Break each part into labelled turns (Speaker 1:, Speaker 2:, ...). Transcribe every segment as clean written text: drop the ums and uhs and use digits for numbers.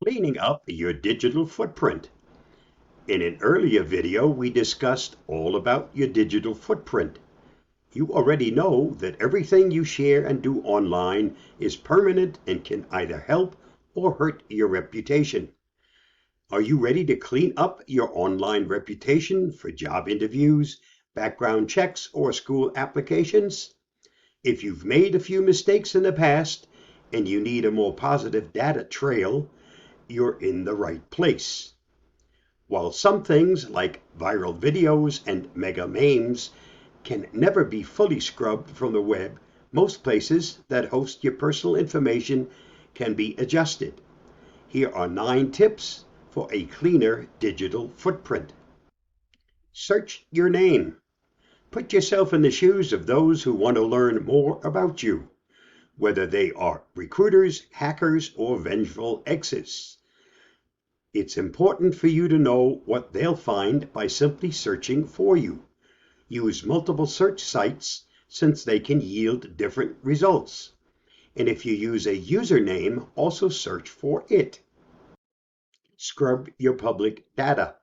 Speaker 1: Cleaning up your digital footprint. In an earlier video, we discussed all about your digital footprint. You already know that everything you share and do online is permanent and can either help or hurt your reputation. Are you ready to clean up your online reputation for job interviews, background checks, or school applications? If you've made a few mistakes in the past and you need a more positive data trail, you're in the right place. While some things like viral videos and mega memes can never be fully scrubbed from the web, most places that host your personal information can be adjusted. Here are 9 tips for a cleaner digital footprint. Search your name. Put yourself in the shoes of those who want to learn more about you, whether they are recruiters, hackers, or vengeful exes. It's important for you to know what they'll find by simply searching for you. Use multiple search sites since they can yield different results. And if you use a username, also search for it. Scrub your public data.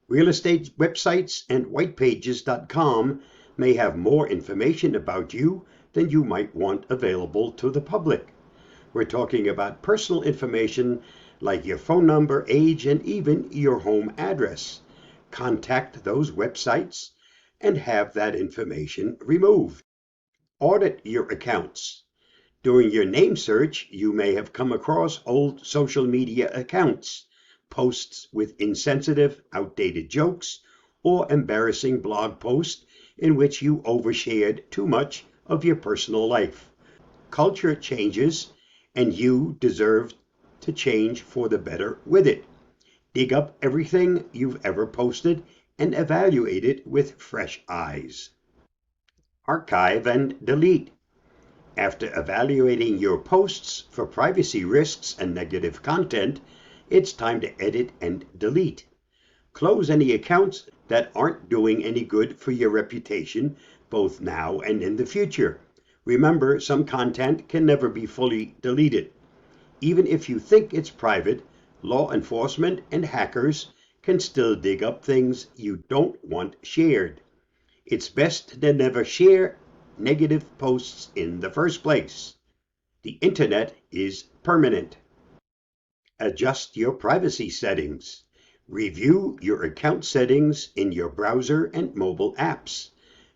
Speaker 1: Real estate websites and whitepages.com may have more information about you than you might want available to the public. We're talking about personal information like your phone number, age, and even your home address. Contact those websites and have that information removed. Audit your accounts. During your name search, you may have come across old social media accounts, posts with insensitive, outdated jokes, or embarrassing blog posts in which you overshared too much of your personal life. Culture changes, and you deserve to change for the better with it. Dig up everything you've ever posted and evaluate it with fresh eyes. Archive and delete. After evaluating your posts for privacy risks and negative content, it's time to edit and delete. Close any accounts that aren't doing any good for your reputation, both now and in the future. Remember, some content can never be fully deleted. Even if you think it's private, law enforcement and hackers can still dig up things you don't want shared. It's best to never share negative posts in the first place. The internet is permanent. Adjust your privacy settings. Review your account settings in your browser and mobile apps.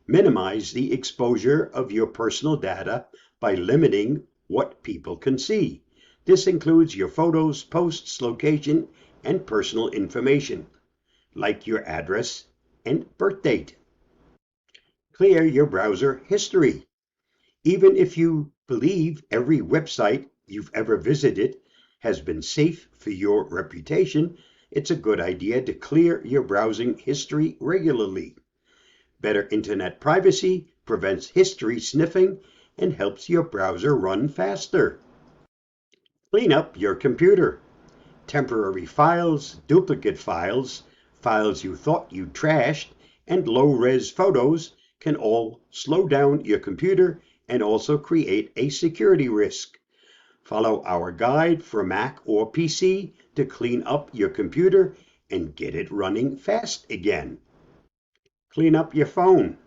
Speaker 1: Minimize the exposure of your personal data by limiting what people can see. This includes your photos, posts, location, and personal information, like your address and birth date. Clear your browser history. Even if you believe every website you've ever visited has been safe for your reputation, it's a good idea to clear your browsing history regularly. Better internet privacy prevents history sniffing and helps your browser run faster. Clean up your computer. Temporary files, duplicate files, files you thought you trashed, and low-res photos can all slow down your computer and also create a security risk. Follow our guide for Mac or PC to clean up your computer and get it running fast again. Clean up your phone.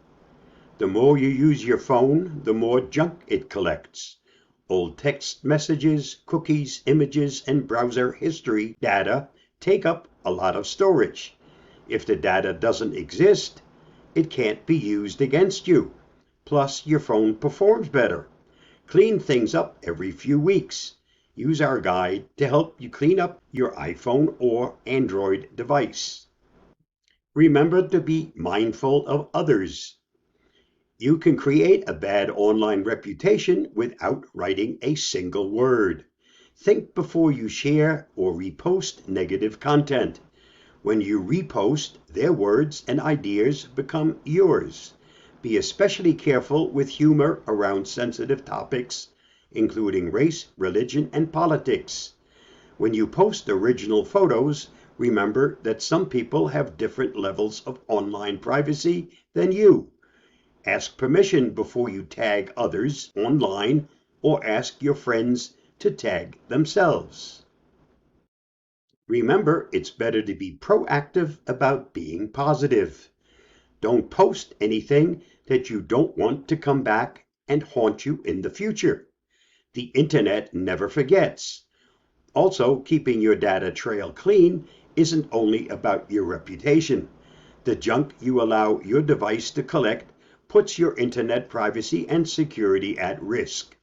Speaker 1: The more you use your phone, the more junk it collects. Old text messages, cookies, images, and browser history data take up a lot of storage. If the data doesn't exist, it can't be used against you. Plus, your phone performs better. Clean things up every few weeks. Use our guide to help you clean up your iPhone or Android device. Remember to be mindful of others. You can create a bad online reputation without writing a single word. Think before you share or repost negative content. When you repost, their words and ideas become yours. Be especially careful with humor around sensitive topics, including race, religion, and politics. When you post original photos, remember that some people have different levels of online privacy than you. Ask permission before you tag others online or ask your friends to tag themselves. Remember, it's better to be proactive about being positive. Don't post anything that you don't want to come back and haunt you in the future. The internet never forgets. Also, keeping your data trail clean isn't only about your reputation. The junk you allow your device to collect puts your internet privacy and security at risk.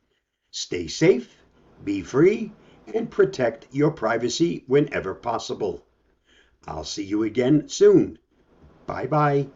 Speaker 1: Stay safe, be free, and protect your privacy whenever possible. I'll see you again soon. Bye bye.